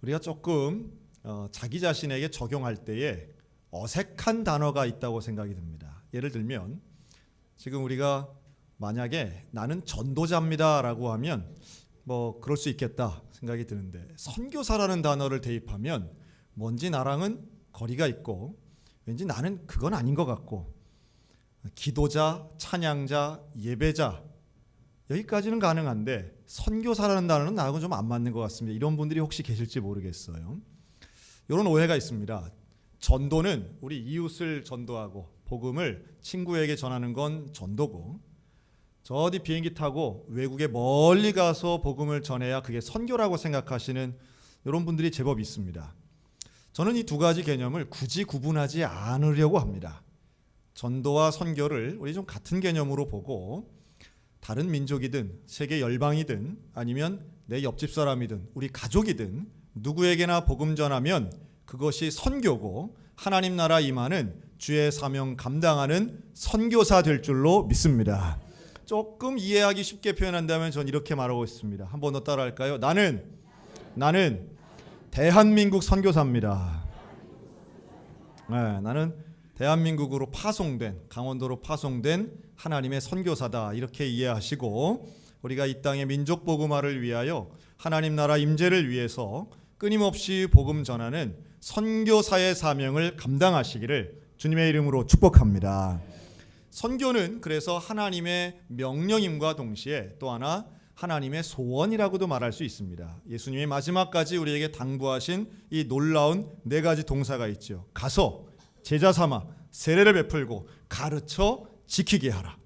우리가 조금 자기 자신에게 적용할 때에 어색한 단어가 있다고 생각이 듭니다. 예를 들면 지금 우리가 만약에 나는 전도자입니다 라고 하면 뭐 그럴 수 있겠다 생각이 드는데, 선교사라는 단어를 대입하면 뭔지 나랑은 거리가 있고 왠지 나는 그건 아닌 것 같고, 기도자, 찬양자, 예배자 여기까지는 가능한데 선교사라는 단어는 나하고 좀 안 맞는 것 같습니다. 이런 분들이 혹시 계실지 모르겠어요. 이런 오해가 있습니다. 전도는 우리 이웃을 전도하고 복음을 친구에게 전하는 건 전도고, 저 어디 비행기 타고 외국에 멀리 가서 복음을 전해야 그게 선교라고 생각하시는 이런 분들이 제법 있습니다. 저는 이 두 가지 개념을 굳이 구분하지 않으려고 합니다. 전도와 선교를 우리 좀 같은 개념으로 보고, 다른 민족이든 세계 열방이든 아니면 내 옆집 사람이든 우리 가족이든 누구에게나 복음 전하면 그것이 선교고, 하나님 나라 임하는 주의 사명 감당하는 선교사 될 줄로 믿습니다. 조금 이해하기 쉽게 표현한다면 전 이렇게 말하고 있습니다. 한 번 더 따라할까요? 나는 대한민국 선교사입니다. 네, 나는 대한민국으로 파송된, 강원도로 파송된 하나님의 선교사다, 이렇게 이해하시고, 우리가 이 땅의 민족 복음화를 위하여 하나님 나라 임재를 위해서 끊임없이 복음 전하는 선교사의 사명을 감당하시기를 주님의 이름으로 축복합니다. 선교는 그래서 하나님의 명령임과 동시에 또 하나 하나님의 소원이라고도 말할 수 있습니다. 예수님이 마지막까지 우리에게 당부하신 이 놀라운 네 가지 동사가 있죠. 가서 제자 삼아 세례를 베풀고 가르쳐 지키게 하라.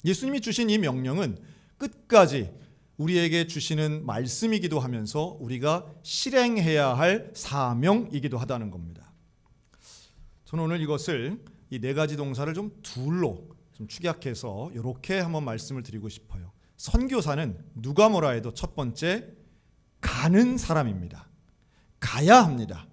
예수님이 주신 이 명령은 끝까지 우리에게 주시는 말씀이기도 하면서 우리가 실행해야 할 사명이기도 하다는 겁니다. 저는 오늘 이것을 이 네 가지 동사를 좀 둘로 좀 축약해서 이렇게 한번 말씀을 드리고 싶어요. 선교사는 누가 뭐라 해도 첫 번째 가는 사람입니다. 가야 합니다.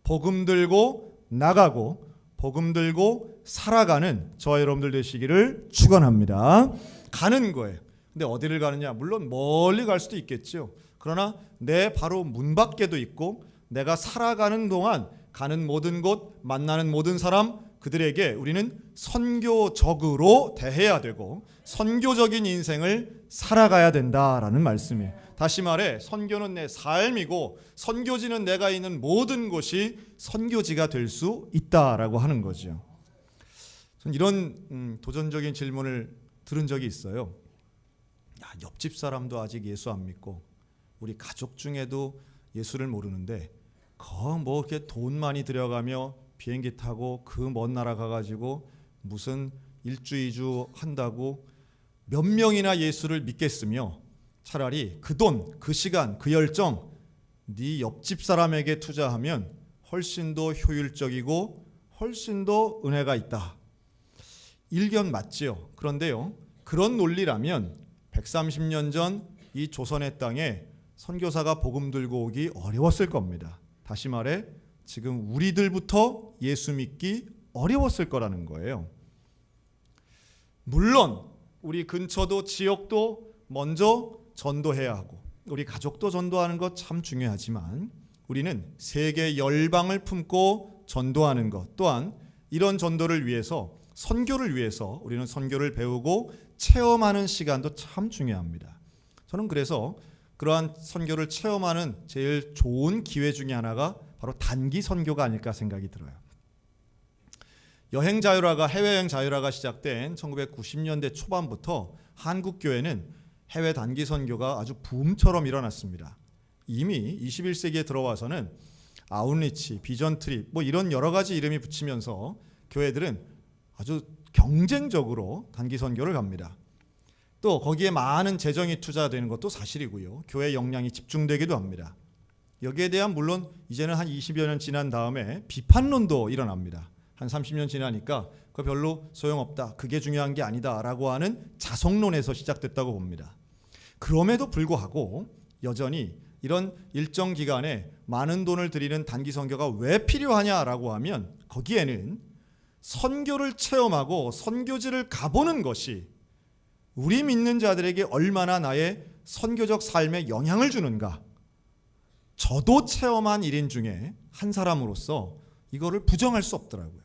복음 들고 나가고 복음 들고 살아가는 저와 여러분들 되시기를 축원합니다. 가는 거예요. 근데 어디를 가느냐? 물론 멀리 갈 수도 있겠죠. 그러나 내 바로 문 밖에도 있고, 내가 살아가는 동안 가는 모든 곳, 만나는 모든 사람, 그들에게 우리는 선교적으로 대해야 되고 선교적인 인생을 살아가야 된다라는 말씀이에요. 다시 말해 선교는 내 삶이고 선교지는 내가 있는 모든 곳이 선교지가 될 수 있다라고 하는 거죠. 전 이런 도전적인 질문을 들은 적이 있어요. 옆집 사람도 아직 예수 안 믿고 우리 가족 중에도 예수를 모르는데 뭐 이렇게 돈 많이 들여가며 비행기 타고 그 먼 나라 가가지고 무슨 일주 이주 한다고 몇 명이나 예수를 믿겠으며, 차라리 그 돈, 그 시간, 그 열정 네 옆집 사람에게 투자하면 훨씬 더 효율적이고 훨씬 더 은혜가 있다. 일견 맞지요. 그런데요, 그런 논리라면 130년 전 이 조선의 땅에 선교사가 복음 들고 오기 어려웠을 겁니다. 다시 말해 지금 우리들부터 예수 믿기 어려웠을 거라는 거예요. 물론 우리 근처도 지역도 먼저 전도해야 하고 우리 가족도 전도하는 것 참 중요하지만, 우리는 세계 열방을 품고 전도하는 것 또한 이런 전도를 위해서, 선교를 위해서 우리는 선교를 배우고 체험하는 시간도 참 중요합니다. 저는 그래서 그러한 선교를 체험하는 제일 좋은 기회 중에 하나가 바로 단기 선교가 아닐까 생각이 들어요. 여행 자유화가, 해외여행 자유화가 시작된 1990년대 초반부터 한국 교회는 해외 단기 선교가 아주 붐처럼 일어났습니다. 이미 21세기에 들어와서는 아웃리치, 비전 트립 뭐 이런 여러 가지 이름이 붙이면서 교회들은 아주 경쟁적으로 단기 선교를 갑니다. 또 거기에 많은 재정이 투자되는 것도 사실이고요. 교회 역량이 집중되기도 합니다. 여기에 대한 물론 이제는 한 20여 년 지난 다음에 비판론도 일어납니다. 한 30년 지나니까 그거 별로 소용없다, 그게 중요한 게 아니다 라고 하는 자성론에서 시작됐다고 봅니다. 그럼에도 불구하고 여전히 이런 일정 기간에 많은 돈을 들이는 단기 선교가 왜 필요하냐라고 하면, 거기에는 선교를 체험하고 선교지를 가보는 것이 우리 믿는 자들에게 얼마나 나의 선교적 삶에 영향을 주는가, 저도 체험한 일인 중에 한 사람으로서 이거를 부정할 수 없더라고요.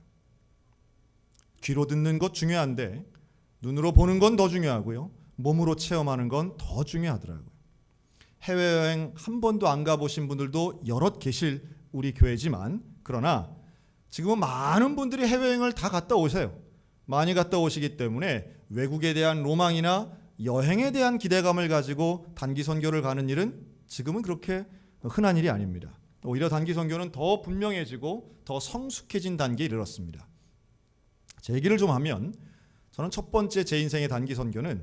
귀로 듣는 것 중요한데 눈으로 보는 건 더 중요하고요. 몸으로 체험하는 건 더 중요하더라고요. 해외여행 한 번도 안 가보신 분들도 여럿 계실 우리 교회지만, 그러나 지금은 많은 분들이 해외여행을 다 갔다 오세요. 많이 갔다 오시기 때문에 외국에 대한 로망이나 여행에 대한 기대감을 가지고 단기 선교를 가는 일은 지금은 그렇게 흔한 일이 아닙니다. 오히려 단기 선교는 더 분명해지고 더 성숙해진 단계에 이르렀습니다. 제 얘기를 좀 하면, 저는 첫 번째 제 인생의 단기 선교는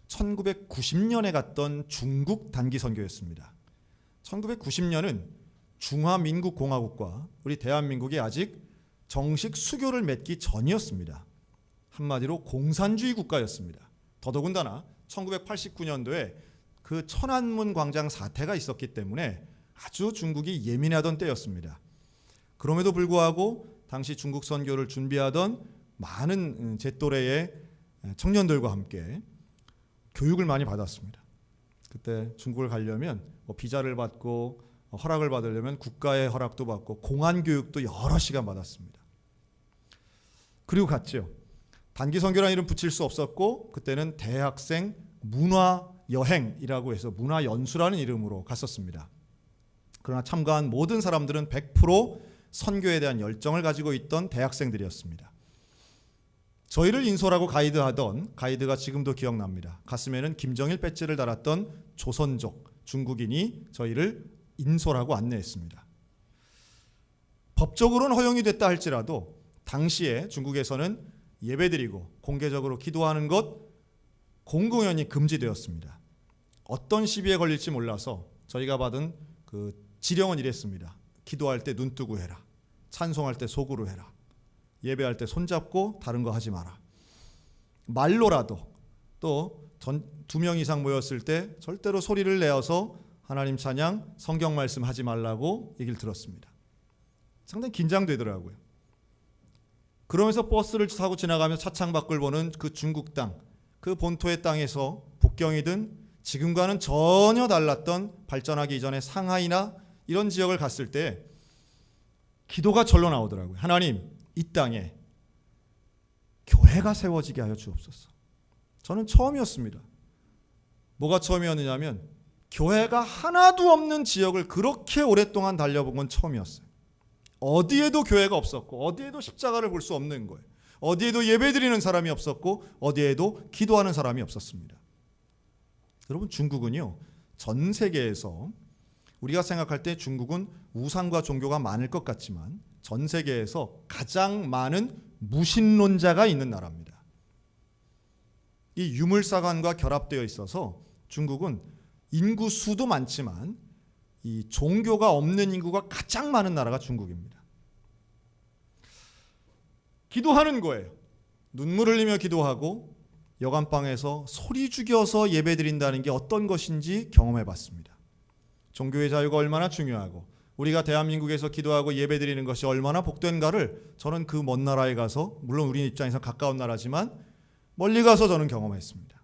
1990년에 갔던 중국 단기 선교였습니다. 1990년은 중화민국공화국과 우리 대한민국이 아직 정식 수교를 맺기 전이었습니다. 한마디로 공산주의 국가였습니다. 더더군다나 1989년도에 그 천안문 광장 사태가 있었기 때문에 아주 중국이 예민하던 때였습니다. 그럼에도 불구하고 당시 중국 선교를 준비하던 많은 제 또래의 청년들과 함께 교육을 많이 받았습니다. 그때 중국을 가려면 비자를 받고 허락을 받으려면 국가의 허락도 받고 공안 교육도 여러 시간 받았습니다. 그리고 갔죠. 단기 선교라는 이름 붙일 수 없었고, 그때는 대학생 문화 여행이라고 해서 문화 연수라는 이름으로 갔었습니다. 그러나 참가한 모든 사람들은 100% 선교에 대한 열정을 가지고 있던 대학생들이었습니다. 저희를 인솔하고 가이드하던 가이드가 지금도 기억납니다. 가슴에는 김정일 배지를 달았던 조선족 중국인이 저희를 인솔하고 안내했습니다. 법적으로는 허용이 됐다 할지라도 당시에 중국에서는 예배드리고 공개적으로 기도하는 것 공공연히 금지되었습니다. 어떤 시비에 걸릴지 몰라서 저희가 받은 그 지령은 이랬습니다. 기도할 때 눈 뜨고 해라. 찬송할 때 속으로 해라. 예배할 때 손잡고 다른 거 하지 마라. 말로라도 또 2명 이상 모였을 때 절대로 소리를 내어서 하나님 찬양, 성경 말씀 하지 말라고 얘기를 들었습니다. 상당히 긴장되더라고요. 그러면서 버스를 타고 지나가면서 차창 밖을 보는 그 중국 땅, 그 본토의 땅에서 북경이든 지금과는 전혀 달랐던 발전하기 이전의 상하이나 이런 지역을 갔을 때 기도가 절로 나오더라고요. 하나님, 이 땅에 교회가 세워지게 하여 주옵소서. 저는 처음이었습니다. 뭐가 처음이었느냐면 교회가 하나도 없는 지역을 그렇게 오랫동안 달려본 건 처음이었어요. 어디에도 교회가 없었고 어디에도 십자가를 볼 수 없는 거예요. 어디에도 예배드리는 사람이 없었고 어디에도 기도하는 사람이 없었습니다. 여러분, 중국은요, 전 세계에서 우리가 생각할 때 중국은 우상과 종교가 많을 것 같지만 전 세계에서 가장 많은 무신론자가 있는 나라입니다. 이 유물사관과 결합되어 있어서 중국은 인구 수도 많지만 이 종교가 없는 인구가 가장 많은 나라가 중국입니다. 기도하는 거예요. 눈물 흘리며 기도하고 여간방에서 소리 죽여서 예배드린다는 게 어떤 것인지 경험해 봤습니다. 종교의 자유가 얼마나 중요하고 우리가 대한민국에서 기도하고 예배드리는 것이 얼마나 복된가를 저는 그 먼 나라에 가서, 물론 우리 입장에서 가까운 나라지만 멀리 가서 저는 경험했습니다.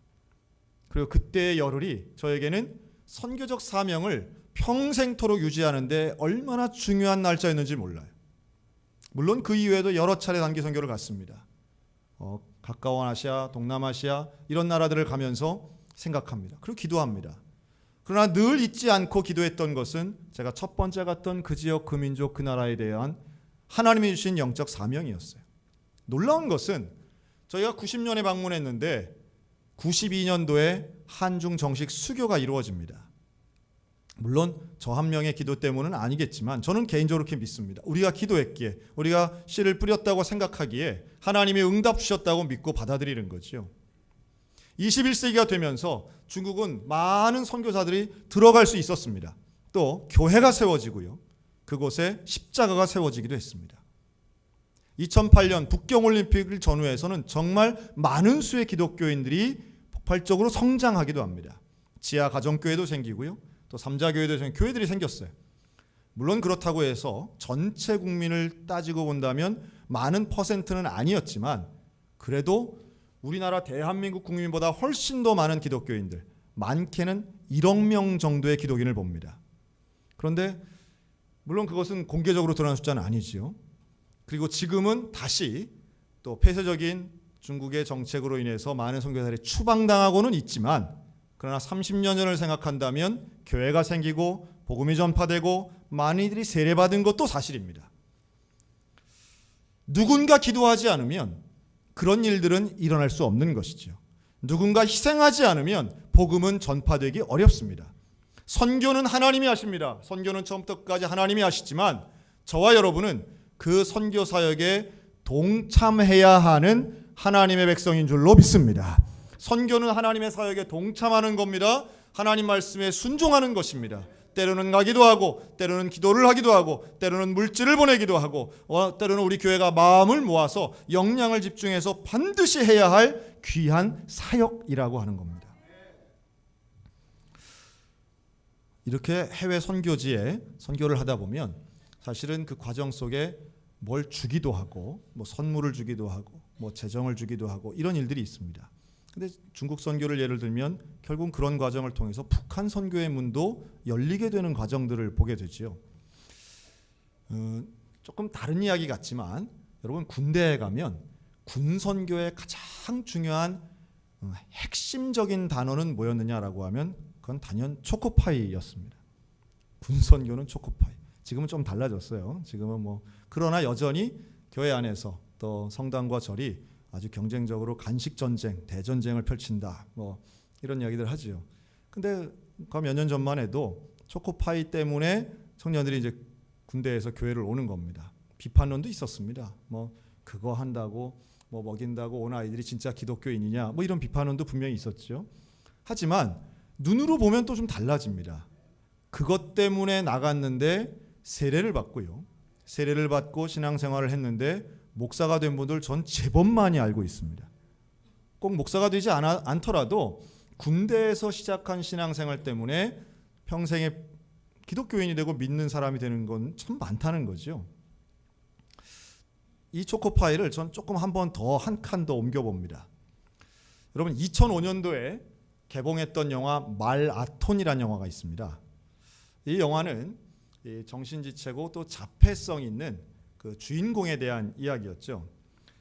그리고 그때의 열흘이 저에게는 선교적 사명을 평생토록 유지하는데 얼마나 중요한 날짜였는지 몰라요. 물론 그 이후에도 여러 차례 단기 선교를 갔습니다. 가까운 아시아, 동남아시아 이런 나라들을 가면서 생각합니다. 그리고 기도합니다. 그러나 늘 잊지 않고 기도했던 것은 제가 첫 번째 갔던 그 지역, 그 민족, 그 나라에 대한 하나님이 주신 영적 사명이었어요. 놀라운 것은 저희가 90년에 방문했는데 92년도에 한중 정식 수교가 이루어집니다. 물론 저 한 명의 기도 때문은 아니겠지만 저는 개인적으로 그렇게 믿습니다. 우리가 기도했기에, 우리가 씨를 뿌렸다고 생각하기에 하나님이 응답 주셨다고 믿고 받아들이는 거죠. 21세기가 되면서 중국은 많은 선교사들이 들어갈 수 있었습니다. 또 교회가 세워지고요. 그곳에 십자가가 세워지기도 했습니다. 2008년 북경올림픽을 전후해서는 정말 많은 수의 기독교인들이 폭발적으로 성장하기도 합니다. 지하 가정교회도 생기고요. 또 3자 교회도 교회들이 생겼어요. 물론 그렇다고 해서 전체 국민을 따지고 본다면 많은 퍼센트는 아니었지만 그래도 우리나라 대한민국 국민보다 훨씬 더 많은 기독교인들, 많게는 1억 명 정도의 기독인을 봅니다. 그런데 물론 그것은 공개적으로 드러난 숫자는 아니지요. 그리고 지금은 다시 또 폐쇄적인 중국의 정책으로 인해서 많은 선교사들이 추방당하고는 있지만, 그러나 30년 전을 생각한다면 교회가 생기고 복음이 전파되고 많은 이들이 세례받은 것도 사실입니다. 누군가 기도하지 않으면 그런 일들은 일어날 수 없는 것이죠. 누군가 희생하지 않으면 복음은 전파되기 어렵습니다. 선교는 하나님이 하십니다. 선교는 처음부터 끝까지 하나님이 하시지만 저와 여러분은 그 선교 사역에 동참해야 하는 하나님의 백성인 줄로 믿습니다. 선교는 하나님의 사역에 동참하는 겁니다. 하나님 말씀에 순종하는 것입니다. 때로는 가기도 하고, 때로는 기도를 하기도 하고, 때로는 물질을 보내기도 하고, 때로는 우리 교회가 마음을 모아서 역량을 집중해서 반드시 해야 할 귀한 사역이라고 하는 겁니다. 이렇게 해외 선교지에 선교를 하다 보면 사실은 그 과정 속에 뭘 주기도 하고, 뭐 선물을 주기도 하고, 뭐 재정을 주기도 하고, 이런 일들이 있습니다. 근데 중국 선교를 예를 들면 결국 그런 과정을 통해서 북한 선교의 문도 열리게 되는 과정들을 보게 되지요. 조금 다른 이야기 같지만 여러분, 군대에 가면 군 선교의 가장 중요한 핵심적인 단어는 뭐였느냐라고 하면 그건 단연 초코파이였습니다. 군 선교는 초코파이. 지금은 좀 달라졌어요. 지금은 뭐 그러나 여전히 교회 안에서 또 성당과 절이 아주 경쟁적으로 간식 전쟁, 대전쟁을 펼친다. 뭐 이런 이야기들 하지요. 근데 그 몇 년 전만 해도 초코파이 때문에 청년들이 이제 군대에서 교회를 오는 겁니다. 비판론도 있었습니다. 뭐 그거 한다고 뭐 먹인다고 온 아이들이 진짜 기독교인이냐? 뭐 이런 비판론도 분명히 있었죠. 하지만 눈으로 보면 또 좀 달라집니다. 그것 때문에 나갔는데 세례를 받고요. 세례를 받고 신앙생활을 했는데 목사가 된 분들 전 제법 많이 알고 있습니다. 꼭 목사가 되지 않더라도 군대에서 시작한 신앙생활 때문에 평생에 기독교인이 되고 믿는 사람이 되는 건 참 많다는 거죠. 이 초코파이를 전 조금 한 칸 더 옮겨봅니다. 여러분, 2005년도에 개봉했던 영화 말아톤이라는 영화가 있습니다. 이 영화는 정신지체고 또 자폐성 있는 그 주인공에 대한 이야기였죠.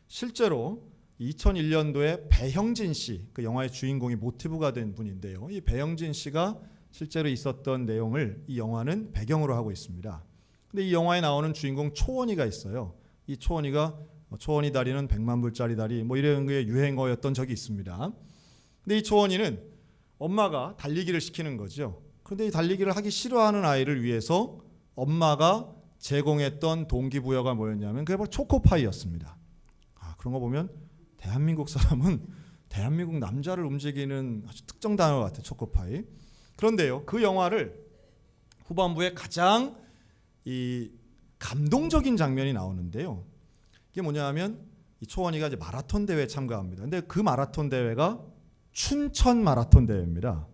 실제로 2001년도에 배형진 씨, 그 영화의 주인공이 모티브가 된 분인데요. 이 배형진 씨가 실제로 있었던 내용을 이 영화는 배경으로 하고 있습니다. 근데 이 영화에 나오는 주인공 초원이가 있어요. 이 초원이가 초원이 다리는 100만 불짜리 다리 뭐 이런 게 유행어였던 적이 있습니다. 근데 이 초원이는 엄마가 달리기를 시키는 거죠. 그런데 이 달리기를 하기 싫어하는 아이를 위해서 엄마가 제공했던 동기부여가 뭐였냐면 그게 바로 초코파이였습니다. 그런 거 보면 대한민국 사람은 대한민국 남자를 움직이는 아주 특정 단어 같아요. 초코파이. 그런데요, 그 영화를 후반부에 가장 이 감동적인 장면이 나오는데요. 이게 뭐냐면 이 초원이가 이제 마라톤 대회에 참가합니다. 근데 그 마라톤 대회가 춘천 마라톤 대회입니다.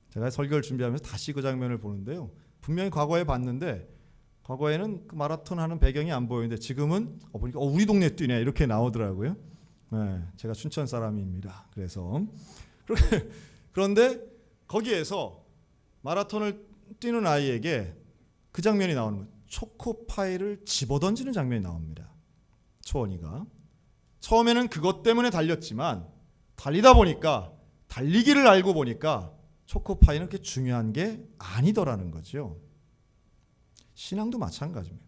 제가 설교를 준비하면서 다시 그 장면을 보는데요. 분명히 과거에 봤는데 과거에는 그 마라톤 하는 배경이 안 보이는데 지금은 보니까 우리 동네 뛰네 이렇게 나오더라고요. 네, 제가 춘천 사람입니다. 그래서 그런데 거기에서 마라톤을 뛰는 아이에게 그 장면이 나오는 거예요. 초코파이를 집어던지는 장면이 나옵니다. 초원이가 처음에는 그것 때문에 달렸지만 달리다 보니까 달리기를 알고 보니까 초코파이는 그렇게 중요한 게 아니더라는 거죠. 신앙도 마찬가지입니다.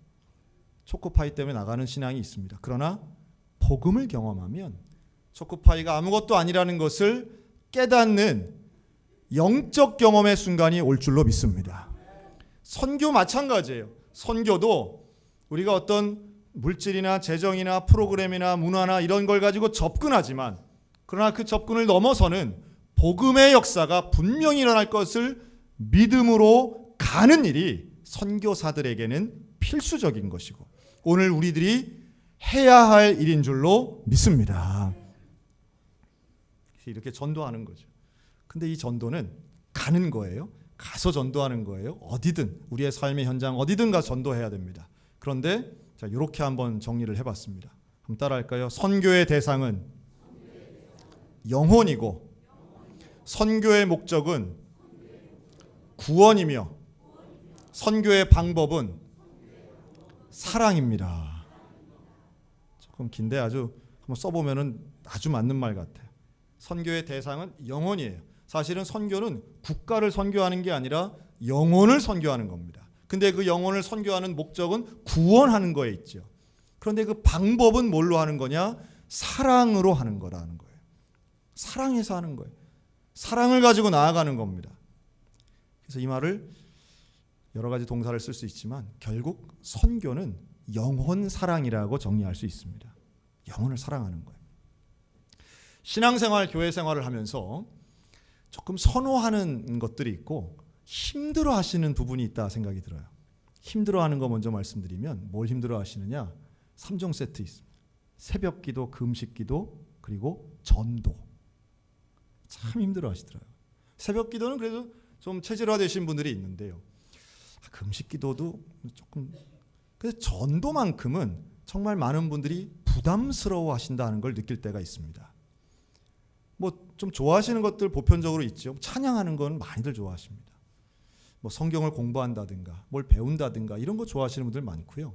초코파이 때문에 나가는 신앙이 있습니다. 그러나 복음을 경험하면 초코파이가 아무것도 아니라는 것을 깨닫는 영적 경험의 순간이 올 줄로 믿습니다. 선교 마찬가지예요. 선교도 우리가 어떤 물질이나 재정이나 프로그램이나 문화나 이런 걸 가지고 접근하지만 그러나 그 접근을 넘어서는 복음의 역사가 분명히 일어날 것을 믿음으로 가는 일이 선교사들에게는 필수적인 것이고 오늘 우리들이 해야 할 일인 줄로 믿습니다. 이렇게 전도하는 거죠. 근데 이 전도는 가는 거예요. 가서 전도하는 거예요. 어디든 우리의 삶의 현장 어디든 가서 전도해야 됩니다. 그런데 자, 이렇게 한번 정리를 해봤습니다. 한번 따라할까요? 선교의 대상은 영혼이고 선교의 목적은 구원이며 선교의 방법은 사랑입니다. 조금 긴데 아주 한번 써보면은 아주 맞는 말 같아요. 선교의 대상은 영혼이에요. 사실은 선교는 국가를 선교하는 게 아니라 영혼을 선교하는 겁니다. 근데 그 영혼을 선교하는 목적은 구원하는 거에 있죠. 그런데 그 방법은 뭘로 하는 거냐? 사랑으로 하는 거라는 거예요. 사랑해서 하는 거예요. 사랑을 가지고 나아가는 겁니다. 그래서 이 말을 여러 가지 동사를 쓸 수 있지만 결국 선교는 영혼 사랑이라고 정리할 수 있습니다. 영혼을 사랑하는 거예요. 신앙생활, 교회 생활을 하면서 조금 선호하는 것들이 있고 힘들어 하시는 부분이 있다 생각이 들어요. 힘들어 하는 거 먼저 말씀드리면 뭘 힘들어 하시느냐? 3종 세트 있습니다. 새벽 기도, 금식 기도, 그리고 전도. 참 힘들어 하시더라고요. 새벽 기도는 그래도 좀 체질화되신 분들이 있는데요. 금식 기도도 조금, 그래서 전도만큼은 정말 많은 분들이 부담스러워 하신다는 걸 느낄 때가 있습니다. 뭐 좀 좋아하시는 것들 보편적으로 있죠. 찬양하는 건 많이들 좋아하십니다. 뭐 성경을 공부한다든가 뭘 배운다든가 이런 거 좋아하시는 분들 많고요.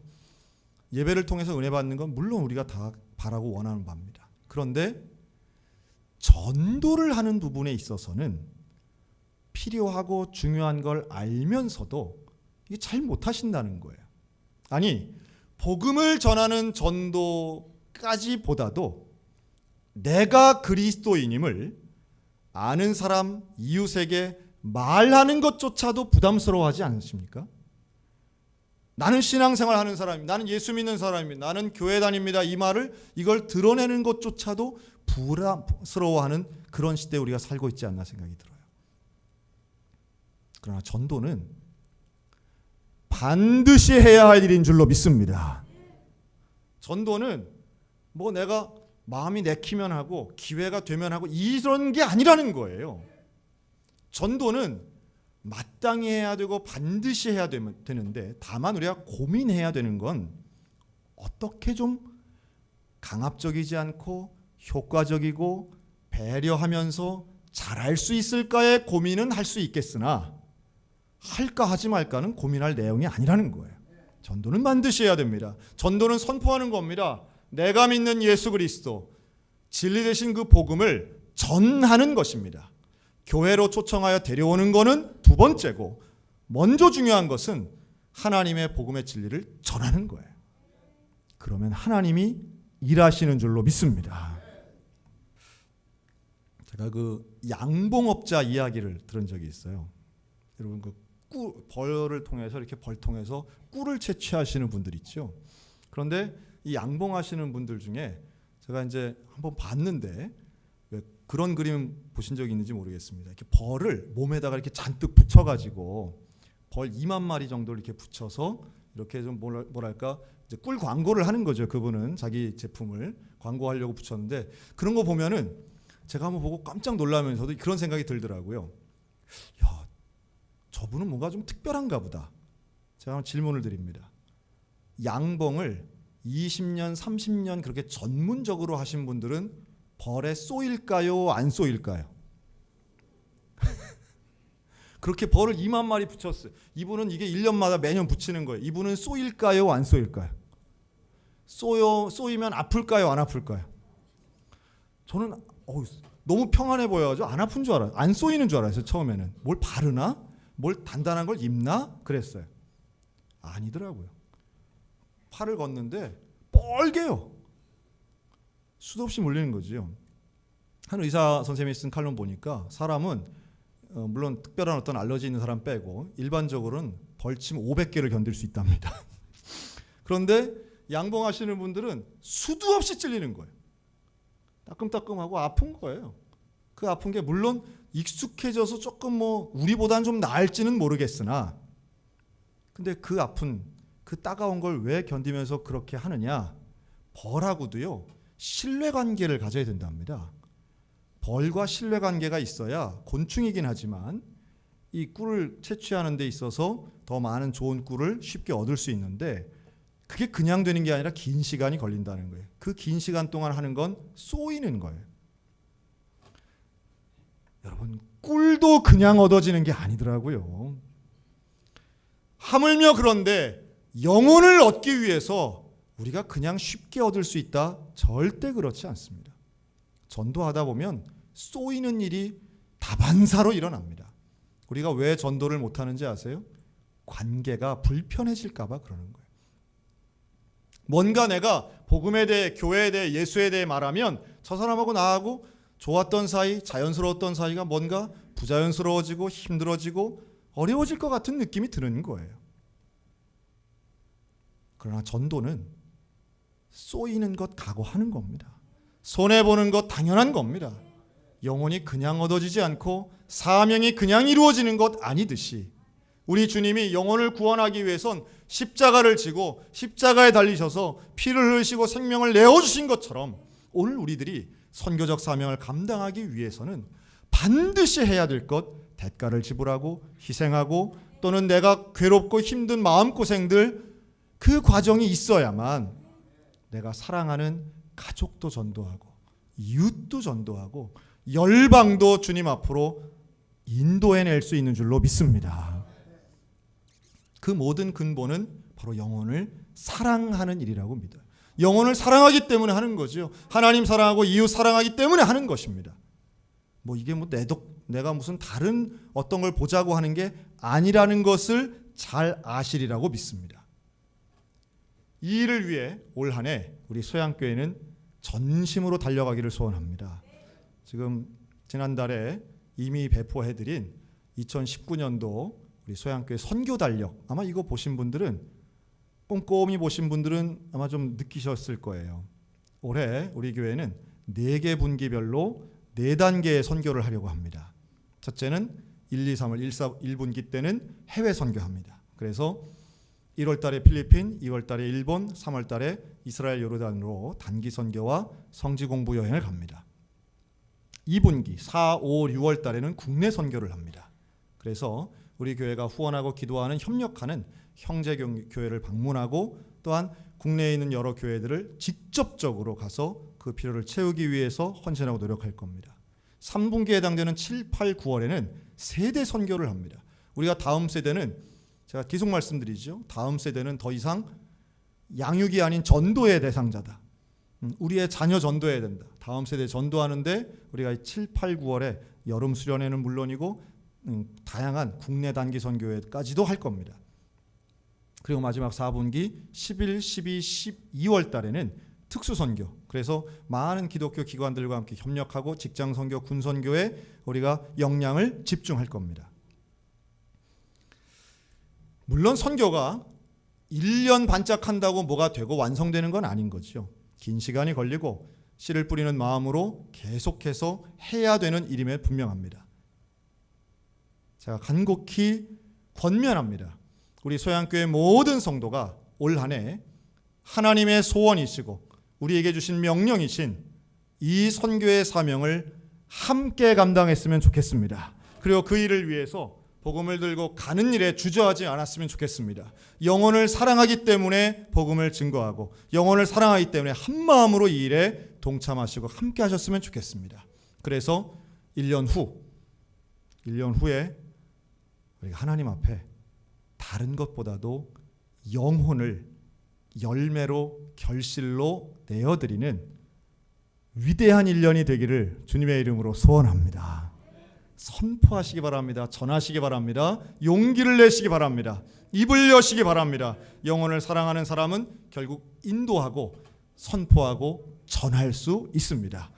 예배를 통해서 은혜 받는 건 물론 우리가 다 바라고 원하는 바입니다. 그런데 전도를 하는 부분에 있어서는 필요하고 중요한 걸 알면서도 이게 잘 못하신다는 거예요. 아니, 복음을 전하는 전도까지 보다도 내가 그리스도인임을 아는 사람, 이웃에게 말하는 것조차도 부담스러워하지 않으십니까? 나는 신앙생활 하는 사람입니다. 나는 예수 믿는 사람입니다. 나는 교회 다닙니다. 이 말을, 이걸 드러내는 것조차도 부담스러워하는 그런 시대에 우리가 살고 있지 않나 생각이 들어요. 그러나 전도는 반드시 해야 할 일인 줄로 믿습니다. 전도는 뭐 내가 마음이 내키면 하고 기회가 되면 하고 이런 게 아니라는 거예요. 전도는 마땅히 해야 되고 반드시 해야 되는데 다만 우리가 고민해야 되는 건 어떻게 좀 강압적이지 않고 효과적이고 배려하면서 잘할 수 있을까의 고민은 할 수 있겠으나 할까 하지 말까는 고민할 내용이 아니라는 거예요. 전도는 반드시 해야 됩니다. 전도는 선포하는 겁니다. 내가 믿는 예수 그리스도 진리 되신 그 복음을 전하는 것입니다. 교회로 초청하여 데려오는 것은 두 번째고 먼저 중요한 것은 하나님의 복음의 진리를 전하는 거예요. 그러면 하나님이 일하시는 줄로 믿습니다. 제가 그 양봉업자 이야기를 들은 적이 있어요. 여러분 그 벌을 통해서 이렇게 벌통해서 꿀을 채취하시는 분들 있죠. 그런데 이 양봉하시는 분들 중에 제가 이제 한번 봤는데 왜 그런 그림 보신 적이 있는지 모르겠습니다. 이렇게 벌을 몸에다가 이렇게 잔뜩 붙여가지고 벌 2만 마리 정도를 이렇게 붙여서 이렇게 좀 뭐랄까 이제 꿀 광고를 하는 거죠. 그분은 자기 제품을 광고하려고 붙였는데 그런 거 보면은 제가 한번 보고 깜짝 놀라면서도 그런 생각이 들더라고요. 야, 저분은 뭔가 좀 특별한가 보다. 제가 한번 질문을 드립니다. 양봉을 20년, 30년 그렇게 전문적으로 하신 분들은 벌에 쏘일까요? 안 쏘일까요? 그렇게 벌을 2만 마리 붙였어요. 이분은 이게 1년마다 매년 붙이는 거예요. 이분은 쏘일까요? 안 쏘일까요? 쏘이면 아플까요? 안 아플까요? 저는 너무 평안해 보여가지고 안 아픈 줄 알아요. 안 쏘이는 줄 알았어요. 처음에는. 뭘 바르나? 뭘 단단한 걸 입나? 그랬어요. 아니더라고요. 팔을 걷는데 뻘개요. 수도 없이 몰리는 거지요. 한 의사 선생님이 쓴 칼럼 보니까 사람은 물론 특별한 어떤 알러지 있는 사람 빼고 일반적으로는 벌침 500개를 견딜 수 있답니다. 그런데 양봉하시는 분들은 수도 없이 찔리는 거예요. 따끔따끔하고 아픈 거예요. 그 아픈 게 물론 익숙해져서 조금 뭐 우리보다는 좀 나을지는 모르겠으나 근데 그 아픈 그 따가운 걸 왜 견디면서 그렇게 하느냐? 벌하고도요 신뢰관계를 가져야 된답니다. 벌과 신뢰관계가 있어야 곤충이긴 하지만 이 꿀을 채취하는 데 있어서 더 많은 좋은 꿀을 쉽게 얻을 수 있는데 그게 그냥 되는 게 아니라 긴 시간이 걸린다는 거예요. 그 긴 시간 동안 하는 건 쏘이는 거예요. 여러분 꿀도 그냥 얻어지는 게 아니더라고요. 하물며 그런데 영혼을 얻기 위해서 우리가 그냥 쉽게 얻을 수 있다? 절대 그렇지 않습니다. 전도하다 보면 쏘이는 일이 다반사로 일어납니다. 우리가 왜 전도를 못하는지 아세요? 관계가 불편해질까 봐 그러는 거예요. 뭔가 내가 복음에 대해, 교회에 대해, 예수에 대해 말하면 저 사람하고 나하고 좋았던 사이, 자연스러웠던 사이가 뭔가 부자연스러워지고 힘들어지고 어려워질 것 같은 느낌이 드는 거예요. 그러나 전도는 쏘이는 것 각오하는 겁니다. 손해보는 것 당연한 겁니다. 영혼이 그냥 얻어지지 않고 사명이 그냥 이루어지는 것 아니듯이 우리 주님이 영혼을 구원하기 위해선 십자가를 지고 십자가에 달리셔서 피를 흘리시고 생명을 내어주신 것처럼 오늘 우리들이 선교적 사명을 감당하기 위해서는 반드시 해야 될 것, 대가를 지불하고 희생하고 또는 내가 괴롭고 힘든 마음고생들 그 과정이 있어야만 내가 사랑하는 가족도 전도하고 이웃도 전도하고 열방도 주님 앞으로 인도해낼 수 있는 줄로 믿습니다. 그 모든 근본은 바로 영혼을 사랑하는 일이라고 믿어요. 영혼을 사랑하기 때문에 하는 거죠. 하나님 사랑하고 이웃 사랑하기 때문에 하는 것입니다. 이게 내가 무슨 다른 어떤 걸 보자고 하는 게 아니라는 것을 잘 아시리라고 믿습니다. 이 일을 위해 올 한 해 우리 소양교회는 전심으로 달려가기를 소원합니다. 지금 지난달에 이미 배포해드린 2019년도 우리 소양교회 선교 달력, 아마 이거 보신 분들은, 꼼꼼히 보신 분들은 아마 좀 느끼셨을 거예요. 올해 우리 교회는 4개 분기별로 4단계의 선교를 하려고 합니다. 첫째는 1, 2, 3월 1분기 때는 해외 선교합니다. 그래서 1월 달에 필리핀, 2월 달에 일본, 3월 달에 이스라엘 요르단으로 단기 선교와 성지 공부 여행을 갑니다. 2분기 4, 5, 6월 달에는 국내 선교를 합니다. 그래서 우리 교회가 후원하고 기도하는, 협력하는 형제 교회를 방문하고 또한 국내에 있는 여러 교회들을 직접적으로 가서 그 필요를 채우기 위해서 헌신하고 노력할 겁니다. 3분기에 해당되는 7, 8, 9월에는 세대 선교를 합니다. 우리가 다음 세대는, 제가 계속 말씀드리죠, 다음 세대는 더 이상 양육이 아닌 전도의 대상자다. 우리의 자녀 전도해야 된다. 다음 세대 전도하는데 우리가 7, 8, 9월에 여름 수련회는 물론이고 다양한 국내 단기 선교회까지도 할 겁니다. 그리고 마지막 4분기 11, 12, 12월 달에는 특수 선교, 그래서 많은 기독교 기관들과 함께 협력하고 직장 선교, 군 선교에 우리가 역량을 집중할 겁니다. 물론 선교가 1년 반짝한다고 뭐가 되고 완성되는 건 아닌 거죠. 긴 시간이 걸리고 씨를 뿌리는 마음으로 계속해서 해야 되는 일임에 분명합니다. 제가 간곡히 권면합니다. 우리 소양교회 모든 성도가 올 한 해 하나님의 소원이시고 우리에게 주신 명령이신 이 선교의 사명을 함께 감당했으면 좋겠습니다. 그리고 그 일을 위해서 복음을 들고 가는 일에 주저하지 않았으면 좋겠습니다. 영혼을 사랑하기 때문에 복음을 증거하고 영혼을 사랑하기 때문에 한 마음으로 이 일에 동참하시고 함께 하셨으면 좋겠습니다. 그래서 1년 후에 우리가 하나님 앞에 다른 것보다도 영혼을 열매로 결실로 내어드리는 위대한 1년이 되기를 주님의 이름으로 소원합니다. 선포하시기 바랍니다. 전하시기 바랍니다. 용기를 내시기 바랍니다. 입을 여시기 바랍니다. 영혼을 사랑하는 사람은 결국 인도하고 선포하고 전할 수 있습니다.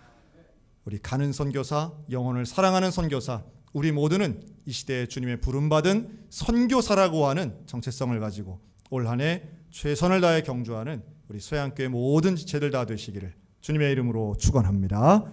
우리 가는 선교사, 영혼을 사랑하는 선교사, 우리 모두는 이 시대에 주님의 부름받은 선교사라고 하는 정체성을 가지고 올 한 해 최선을 다해 경주하는 우리 소양교회 모든 지체들 다 되시기를 주님의 이름으로 축원합니다.